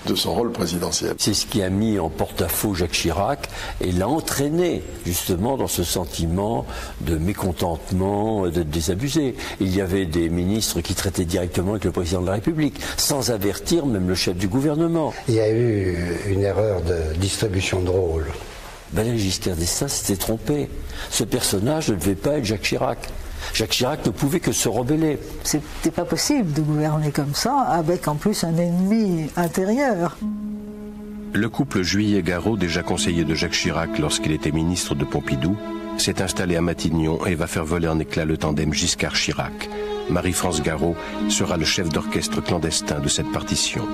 de son rôle présidentiel. C'est ce qui a mis en porte-à-faux Jacques Chirac et l'a entraîné justement dans ce sentiment de mécontentement, de désabusé. Il y avait des ministres qui traitaient directement avec le président de la République, sans avertir même le chef du gouvernement. Il y a eu une erreur de distribution de rôle. Valéry Giscard d'Estaing s'était trompé. Ce personnage ne devait pas être Jacques Chirac. Jacques Chirac ne pouvait que se rebeller. C'était pas possible de gouverner comme ça, avec en plus un ennemi intérieur. Le couple Juillet-Garot, déjà conseiller de Jacques Chirac lorsqu'il était ministre de Pompidou, s'est installé à Matignon et va faire voler en éclats le tandem Giscard-Chirac. Marie-France Garot sera le chef d'orchestre clandestin de cette partition.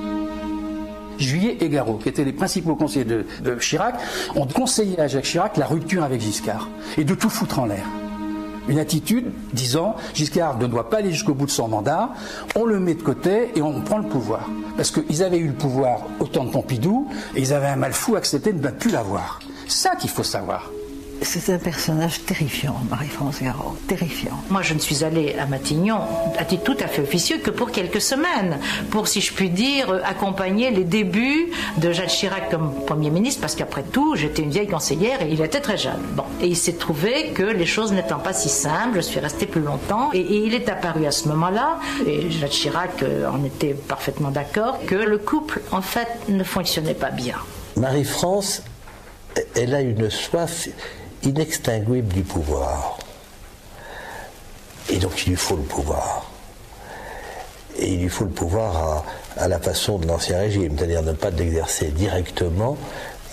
Juillet et Garot, qui étaient les principaux conseillers de Chirac, ont conseillé à Jacques Chirac la rupture avec Giscard et de tout foutre en l'air. Une attitude disant Giscard ne doit pas aller jusqu'au bout de son mandat, on le met de côté et on prend le pouvoir. Parce qu'ils avaient eu le pouvoir au temps de Pompidou et ils avaient un mal fou à accepter de ne plus l'avoir. C'est ça qu'il faut savoir. C'est un personnage terrifiant, Marie-France Garot, terrifiant. Moi, je ne suis allée à Matignon, à titre tout à fait officieux, que pour quelques semaines, pour, si je puis dire, accompagner les débuts de Jacques Chirac comme Premier ministre, parce qu'après tout, j'étais une vieille conseillère et il était très jeune. Bon. Et il s'est trouvé que les choses n'étant pas si simples, je suis restée plus longtemps, et il est apparu à ce moment-là, et Jacques Chirac en était parfaitement d'accord, que le couple, en fait, ne fonctionnait pas bien. Marie-France, elle a une soif inextinguible du pouvoir. Et donc il lui faut le pouvoir. Et il lui faut le pouvoir à la façon de l'Ancien Régime, c'est-à-dire ne pas l'exercer directement,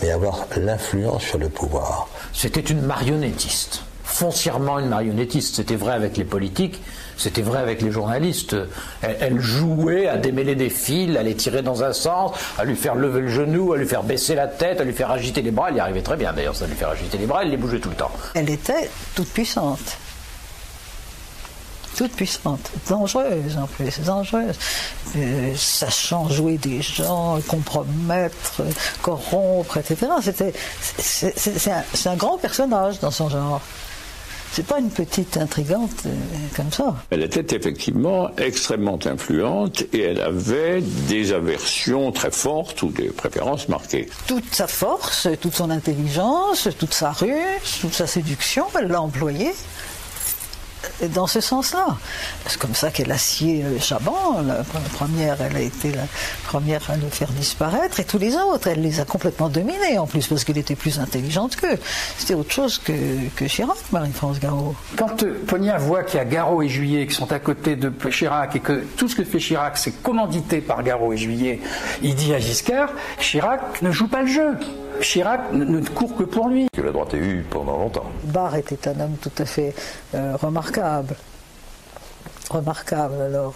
mais avoir l'influence sur le pouvoir. C'était une marionnettiste, foncièrement une marionnettiste. C'était vrai avec les politiques, c'était vrai avec les journalistes. Elle jouait à démêler des fils, à les tirer dans un sens, à lui faire lever le genou, à lui faire baisser la tête, à lui faire agiter les bras. Elle y arrivait très bien d'ailleurs, ça lui faire agiter les bras, elle les bougeait tout le temps. Elle était toute puissante. Toute puissante, dangereuse en plus, dangereuse. Sachant jouer des gens, compromettre, corrompre, etc. C'est un grand personnage dans son genre. C'est pas une petite intrigante comme ça. Elle était effectivement extrêmement influente et elle avait des aversions très fortes ou des préférences marquées. Toute sa force, toute son intelligence, toute sa ruse, toute sa séduction, elle l'a employée dans ce sens-là. C'est comme ça qu'elle a scié Chaban. La première, elle a été la première à le faire disparaître, et tous les autres, elle les a complètement dominés en plus, parce qu'elle était plus intelligente qu'eux. C'était autre chose que Chirac, Marie-France Garot. Quand Pognat voit qu'il y a Garot et Juillet qui sont à côté de Chirac et que tout ce que fait Chirac, c'est commandité par Garot et Juillet, il dit à Giscard, Chirac ne joue pas le jeu. Chirac ne court que pour lui. Que la droite ait eu pendant longtemps. Barre était un homme tout à fait remarquable. Remarquable alors,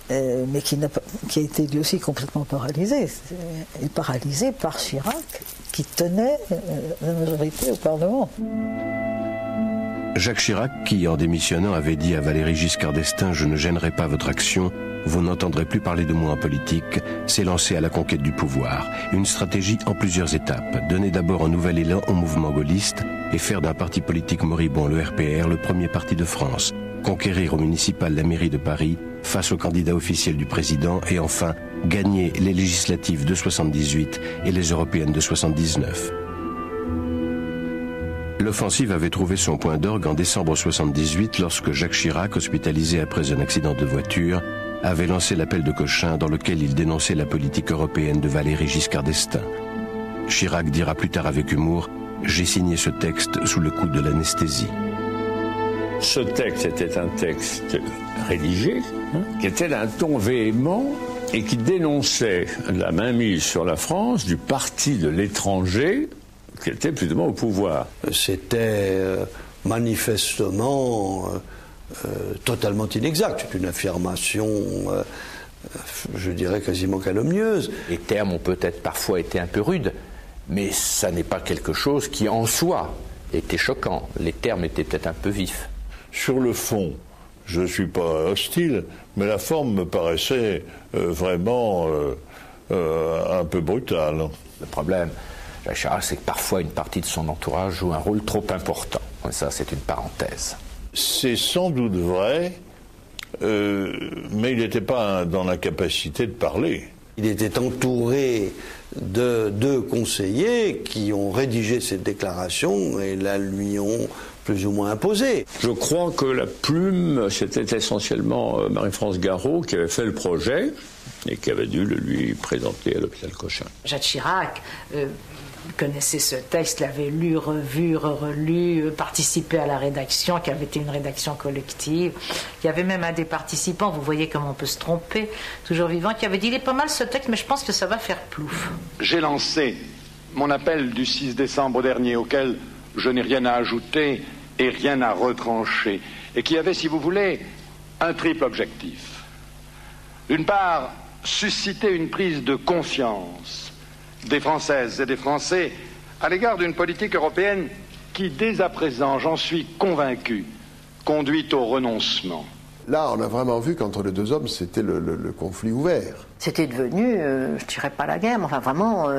mais qui a été lui aussi complètement paralysé. Et paralysé par Chirac, qui tenait la majorité au Parlement. Jacques Chirac, qui en démissionnant avait dit à Valéry Giscard d'Estaing « Je ne gênerai pas votre action, vous n'entendrez plus parler de moi en politique », s'est lancé à la conquête du pouvoir. Une stratégie en plusieurs étapes. Donner d'abord un nouvel élan au mouvement gaulliste et faire d'un parti politique moribond, le RPR, le premier parti de France. Conquérir au municipal la mairie de Paris face au candidat officiel du président et enfin gagner les législatives de 78 et les européennes de 79. L'offensive avait trouvé son point d'orgue en décembre 78 lorsque Jacques Chirac, hospitalisé après un accident de voiture, avait lancé l'appel de Cochin dans lequel il dénonçait la politique européenne de Valéry Giscard d'Estaing. Chirac dira plus tard avec humour « J'ai signé ce texte sous le coup de l'anesthésie ». Ce texte était un texte rédigé, qui était d'un ton véhément et qui dénonçait la mainmise sur la France du parti de l'étranger qui était plus ou moins au pouvoir. C'était manifestement totalement inexact. C'est une affirmation, je dirais, quasiment calomnieuse. Les termes ont peut-être parfois été un peu rudes, mais ça n'est pas quelque chose qui, en soi, était choquant. Les termes étaient peut-être un peu vifs. Sur le fond, je ne suis pas hostile, mais la forme me paraissait vraiment un peu brutale. Le problème, Jacques Chirac, c'est que parfois une partie de son entourage joue un rôle trop important. Ça, c'est une parenthèse. C'est sans doute vrai, mais il n'était pas dans la capacité de parler. Il était entouré de deux conseillers qui ont rédigé cette déclaration et la lui ont plus ou moins imposée. Je crois que la plume, c'était essentiellement Marie-France Garot qui avait fait le projet et qui avait dû le lui présenter à l'hôpital Cochin. Jacques Chirac connaissait ce texte, l'avait lu, revu, relu, participé à la rédaction, qui avait été une rédaction collective. Il y avait même un des participants, vous voyez comment on peut se tromper, toujours vivant, qui avait dit « il est pas mal ce texte, mais je pense que ça va faire plouf ». J'ai lancé mon appel du 6 décembre dernier, auquel je n'ai rien à ajouter et rien à retrancher, et qui avait, si vous voulez, un triple objectif. D'une part, susciter une prise de confiance des Françaises et des Français à l'égard d'une politique européenne qui, dès à présent, j'en suis convaincu, conduit au renoncement. Là, on a vraiment vu qu'entre les deux hommes, c'était le conflit ouvert. C'était devenu, je dirais pas la guerre, mais enfin vraiment,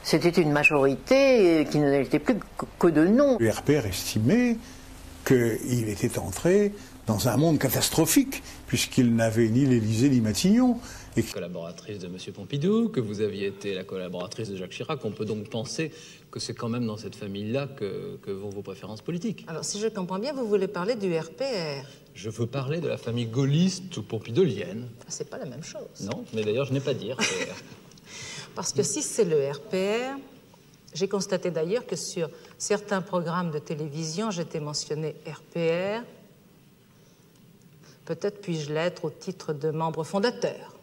c'était une majorité qui n'était plus que de nom. Le RPR estimait qu'il était entré dans un monde catastrophique, puisqu'il n'avait ni l'Élysée ni Matignon. Et... Collaboratrice de M. Pompidou, que vous aviez été la collaboratrice de Jacques Chirac, on peut donc penser que c'est quand même dans cette famille-là que vont vos préférences politiques. Alors, si je comprends bien, vous voulez parler du RPR. Je veux parler de la famille gaulliste ou pompidolienne. C'est pas la même chose. Non, mais d'ailleurs, je n'ai pas dit RPR. Parce que si c'est le RPR, j'ai constaté d'ailleurs que sur certains programmes de télévision, j'étais mentionné RPR. Peut-être puis-je l'être au titre de membre fondateur.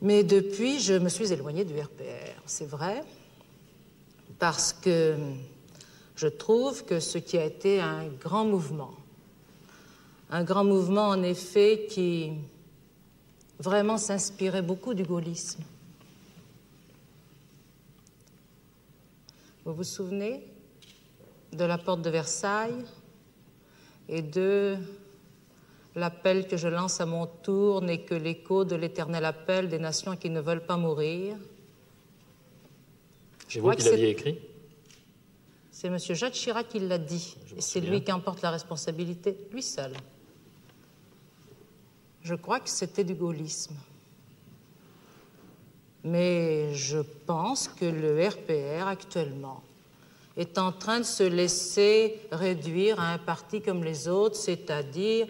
Mais depuis, je me suis éloignée du RPR, c'est vrai, parce que je trouve que ce qui a été un grand mouvement en effet qui vraiment s'inspirait beaucoup du gaullisme. Vous vous souvenez de la porte de Versailles et de l'appel que je lance à mon tour n'est que l'écho de l'éternel appel des nations qui ne veulent pas mourir. C'est vous qui l'aviez écrit? C'est M. Jacques Chirac qui l'a dit. Et c'est lui qui en porte la responsabilité, lui seul. Je crois que c'était du gaullisme. Mais je pense que le RPR, actuellement, est en train de se laisser réduire à un parti comme les autres, c'est-à-dire...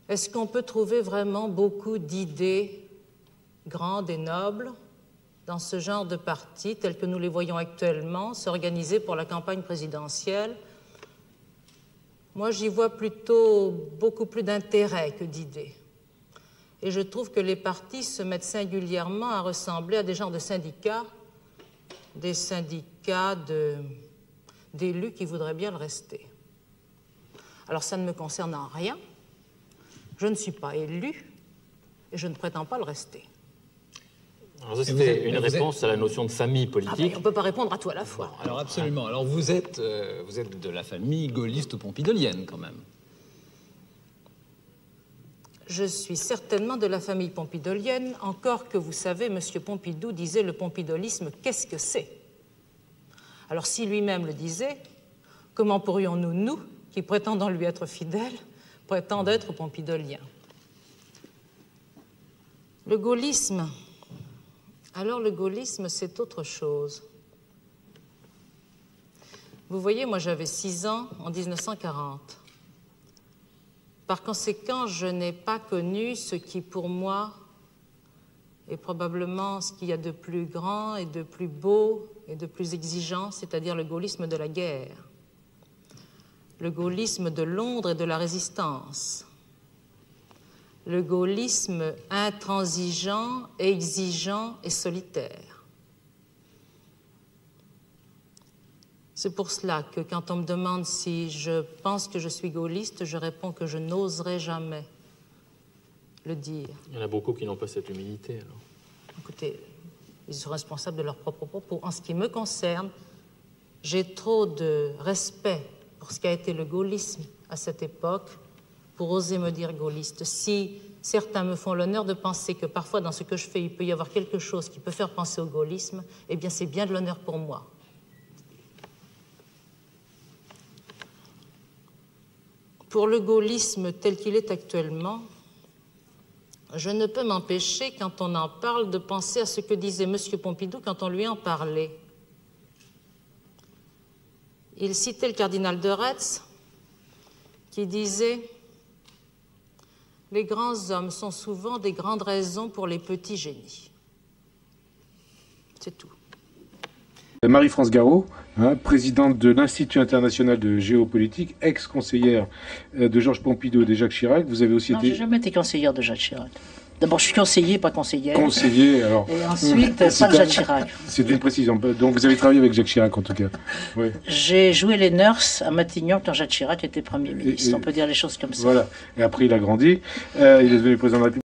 Est-ce qu'on peut trouver vraiment beaucoup d'idées grandes et nobles dans ce genre de parti, tel que nous les voyons actuellement, s'organiser pour la campagne présidentielle? Moi, j'y vois plutôt beaucoup plus d'intérêt que d'idées. Et je trouve que les partis se mettent singulièrement à ressembler à des genres de syndicats, des syndicats d'élus qui voudraient bien le rester. Alors, ça ne me concerne en rien. Je ne suis pas élu et je ne prétends pas le rester. Alors ça, c'était une réponse à la notion de famille politique. On ne peut pas répondre à tout à la fois. Bon, alors absolument. Alors vous êtes de la famille gaulliste ou pompidolienne quand même. Je suis certainement de la famille pompidolienne, encore que vous savez, M. Pompidou disait le pompidolisme, qu'est-ce que c'est? Alors si lui-même le disait, comment pourrions-nous, nous, qui prétendons lui être fidèles, prétendre être pompidoliens? Le gaullisme, alors le gaullisme, c'est autre chose. Vous voyez, moi j'avais 6 ans en 1940. Par conséquent, je n'ai pas connu ce qui, pour moi, est probablement ce qu'il y a de plus grand et de plus beau et de plus exigeant, c'est-à-dire le gaullisme de la guerre, le gaullisme de Londres et de la résistance, le gaullisme intransigeant, exigeant et solitaire. C'est pour cela que quand on me demande si je pense que je suis gaulliste, je réponds que je n'oserais jamais le dire. Il y en a beaucoup qui n'ont pas cette humilité, alors. Écoutez, ils sont responsables de leurs propres propos. En ce qui me concerne, j'ai trop de respect pour ce qu'a été le gaullisme à cette époque pour oser me dire gaulliste. Si certains me font l'honneur de penser que parfois dans ce que je fais, il peut y avoir quelque chose qui peut faire penser au gaullisme, eh bien c'est bien de l'honneur pour moi. Pour le gaullisme tel qu'il est actuellement, je ne peux m'empêcher, quand on en parle, de penser à ce que disait M. Pompidou quand on lui en parlait. Il citait le cardinal de Retz, qui disait « Les grands hommes sont souvent des grandes raisons pour les petits génies. » C'est tout. Marie-France Garot, présidente de l'Institut international de géopolitique, ex-conseillère de Georges Pompidou et de Jacques Chirac. Vous avez aussi été... Non, j'ai jamais été conseillère de Jacques Chirac. D'abord, je suis conseiller, pas conseillère. Conseiller, alors. Et ensuite, pas de Jacques Chirac. C'est une précision. Donc, vous avez travaillé avec Jacques Chirac, en tout cas. Oui. J'ai joué les nurses à Matignon quand Jacques Chirac était Premier ministre. On peut dire les choses comme ça. Voilà. Et après, il a grandi. Il est devenu président de la République.